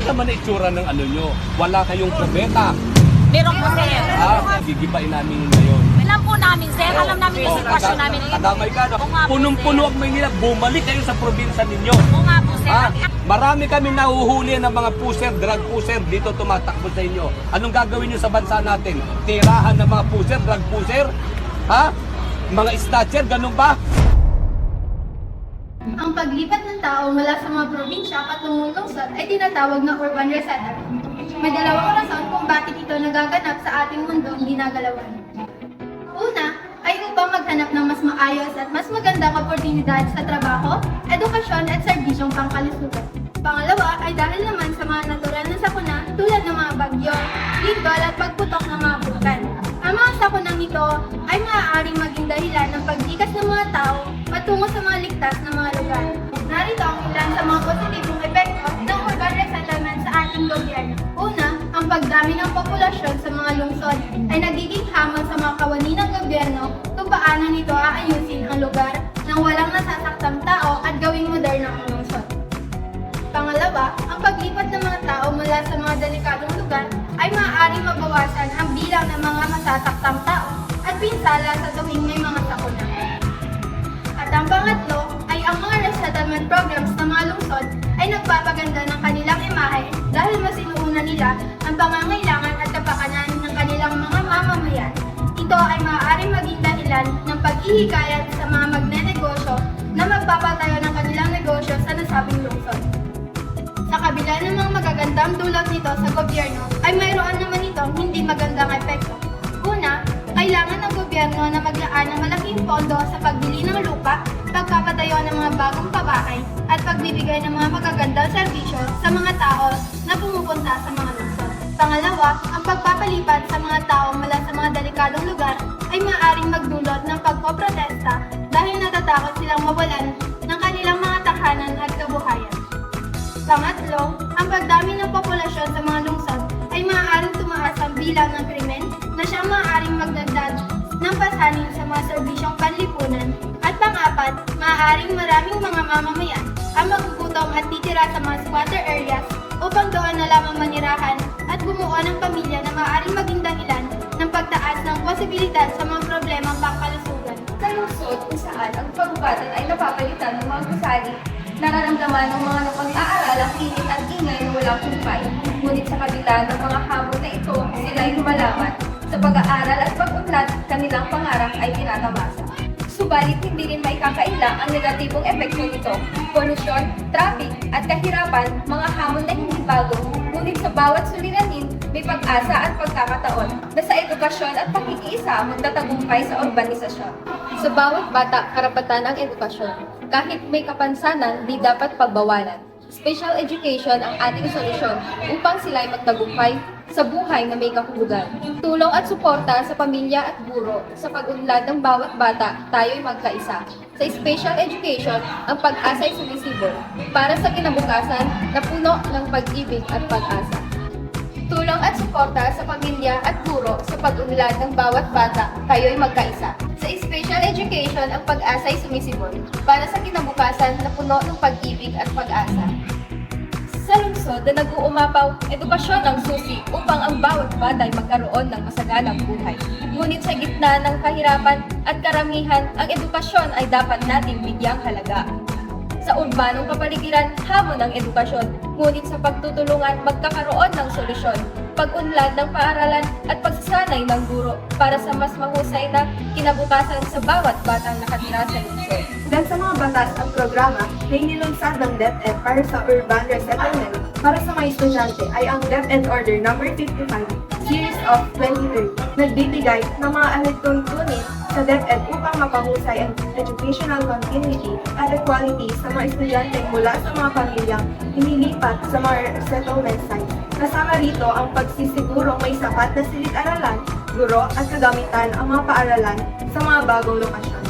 naman na itsura ng ano nyo. Wala kayong probeta. Meron po, sir. Gigibain namin yun ngayon. Alam po namin, sir. Alam namin yung sitwasyon namin. Kadamay ka, no? Oo nga po, Punong-puno sir. ang Maynila. Bumalik kayo sa probinsya ninyo. Oo nga po, sir. Marami kami nahuhuli ng mga puser, drug puser dito tumatakbo sa inyo. Anong gagawin nyo sa bansa natin? Tirahan ng mga puser, drug puser? Ha? Mga snatcher, ganun ba? Ang paglipat ng tao mula sa mga probinsya patungong lungsod ay tinatawag na urban resettlement. May dalawang rason kung bakit ito nagaganap sa ating mundong ginagalawan. Una, ay upang maghanap ng mas maayos at mas magandang oportunidad sa trabaho, edukasyon at serbisyong pangkalusugan. Pangalawa ay dahil naman sa mga natural na sakuna tulad ng mga bagyo, lindol at pagputok ng mga bulkan. Ang mga sakunang ito ay maaaring maging dahilan ng pagdikas ng mga tao patungo sa mga ligtas na mga lugar. Narito ang ilan sa mga positibong epekto ng urban resettlement sa ating gobyerno. Una, ang pagdami ng populasyon sa mga lungsod ay nagiging hamon sa mga kawani ng gobyerno kung paano nito aayusin ang lugar nang walang nasasaktang tao at gawing moderno ang lungsod. Pangalawa, ang paglipat ng mga tao mula sa mga delikadong lugar ay maaaring mabawasan ang bilang ng mga masasaktang tao at pinsala sa tuwing may mga sakuna. At ang pangatlo ay ang mga resettlement programs ng mga lungsod ay nagpapaganda ng kanilang imahe dahil mas inuuna nila ang pangangailangan at kapakanan ng kanilang mga mamamayan. Ito ay maaaring maging dahilan ng pag-ihikayat sa mga magnenegosyo na magpapatayo ng kanilang negosyo sa nasabing lungsod. Sa kabila ng mga magagandang dulot nito sa gobyerno, ay mayroon naman itong hindi magandang epekto. Una, kailangan ng gobyerno na maglaan ng malaking pondo sa pagbili ng lupa, pagpapatayo ng mga bagong pabahay, at pagbibigay ng mga magagandang serbisyo sa mga tao na pumupunta sa mga lungsod. Pangalawa, ang pagpapalipat sa mga tao mula sa mga delikadong lugar ay maaaring magdulot ng pagpoprotesta dahil natatakot silang mawalan ng kanilang mga tahanan at kabuhayan. Pangatlo, ang pagdami ng populasyon sa mga lungsod ay maaaring tumaas ang bilang ng krimen na siyang maaaring magdagdag ng pasanin sa mga serbisyong panlipunan. At pang-apat, maaaring maraming mga mamamayan ang magugutom at titira sa mga squatter areas upang doon na lamang manirahan at bumuo ng pamilya na maaaring maging dahilan ng pagtaas ng posibilidad sa mga problemang pangkalusugan. Sa lungsod kung saan ang pagubatan ay napapalitan ng mga gusali, nararamdaman ng mga napag-aaral ang init at ingay na walang kumpay. Ngunit sa kabila ng mga hamon na ito, sila ay lumalaman. Sa pag-aaral at pag-unlad, kanilang pangarap ay tinatamasa. Subalit hindi rin maikakaila ang negatibong epekto nito. Polusyon, traffic at kahirapan, mga hamon na hindi bago. Ngunit sa bawat suliranin, may pag-asa at pagkakataon na sa edukasyon at pakikiisa magtatagumpay sa urbanisasyon. Sa bawat bata, karapatan ang edukasyon. Kahit may kapansanan, di dapat pagbawalan. Special education ang ating solusyon upang sila ay magtagumpay sa buhay na may kahulugan. Tulong at suporta sa pamilya at guro. Sa pag-unlad ng bawat bata, tayo'y magkaisa. Sa special education, ang pag-asa ay sumisibol para sa kinabukasan na puno ng pag-ibig at pag-asa. Tulong at suporta sa pamilya at guro sa pag-unlad ng bawat bata, tayo'y magkaisa. Sa special education, ang pag-asa ay sumisibol para sa kinabukasan na puno ng pag-ibig at pag-asa. Sa lungsod na nag-uumapaw, edukasyon ang susi upang ang bawat bata ay magkaroon ng masaganang buhay. Ngunit sa gitna ng kahirapan at karamihan, ang edukasyon ay dapat nating bigyang halaga. Sa urbanong kapaligiran, hamon ang edukasyon, ngunit sa pagtutulungan, magkakaroon ng solusyon, pag-unlad ng paaralan at pagsasanay ng guro para sa mas mahusay na kinabukasan sa bawat batang nakatira sa lungsod. Dahil sa mga batas at programa na inilunsad ng DepEd para sa urban resettlement para sa mga estudyante ay ang DepEd Order No. 55, Series of 2030, nagbibigay ng mga alituntunin sa DepEd upang mapahusay ang educational continuity at equality sa mga estudyante mula sa mga pamilyang inilipat sa mga resettlement sites. Kasama rito ang pagsisigurong may sapat na silid-aralan, guro at kagamitan ang mga paaralan sa mga bagong lokasyon.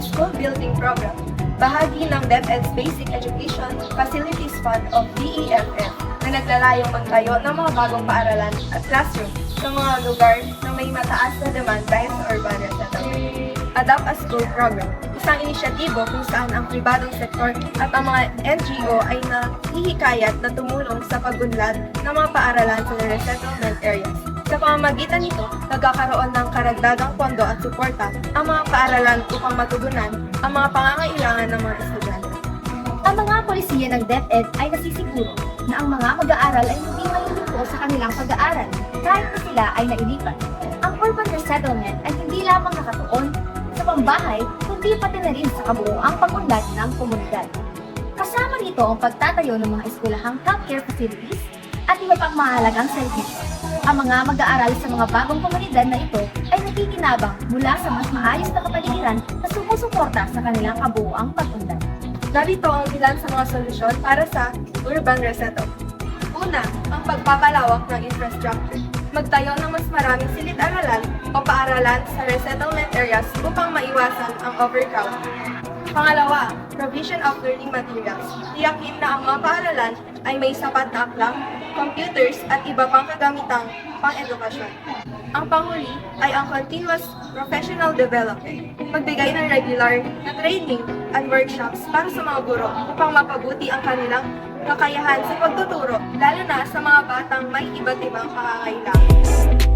School Building Program, bahagi ng DepEd's Basic Education Facilities Fund of DEFF na naglalayong magtayo ng mga bagong paaralan at classroom sa mga lugar na may mataas na demand dahil sa urban resettlement. Adopt a School Program, isang inisyatibo kung saan ang pribadong sektor at ang mga NGO ay nahihikayat na tumulong sa pagunlad ng mga paaralan sa resettlement areas. Sa pamamagitan nito, nagkakaroon ng karagdagang pondo at suporta ang mga paaralan upang matugunan ang mga pangangailangan ng mga estudyante. Ang mga polisiya ng DepEd ay nasisiguro na ang mga mag-aaral ay hindi malilito sa kanilang pag-aaral kahit na sila ay nailipat. Ang urban resettlement ay hindi lamang nakatuon sa pambahay, kundi pati na rin sa kabuuang pagunlad ng komunidad. Kasama rito ang pagtatayo ng mga eskwelahang healthcare facilities at iba pang mahalagang serbisyo. Ang mga mag-aaral sa mga bagong komunidad na ito ay nakikinabang mula sa mas maayos na kapaligiran na sumusuporta sa kanilang kabuuang pagunlad. Narito ang ilan sa mga solusyon para sa urban resettlement. Una, ang pagpapalawak ng infrastructure. Magtayo ng mas maraming silid-aralan o paaralan sa resettlement areas upang maiwasan ang overcrowding. Pangalawa, provision of learning materials. Tiyakin na ang mga paaralan ay may sapat na aklat, computers at iba pang kagamitang pang-edukasyon. Ang panghuli ay ang continuous professional development. Magbigay ng regular na training at workshops para sa mga guro upang mapabuti ang kanilang kakayahan sa pagtuturo, lalo na sa mga batang may iba't ibang pangangailangan.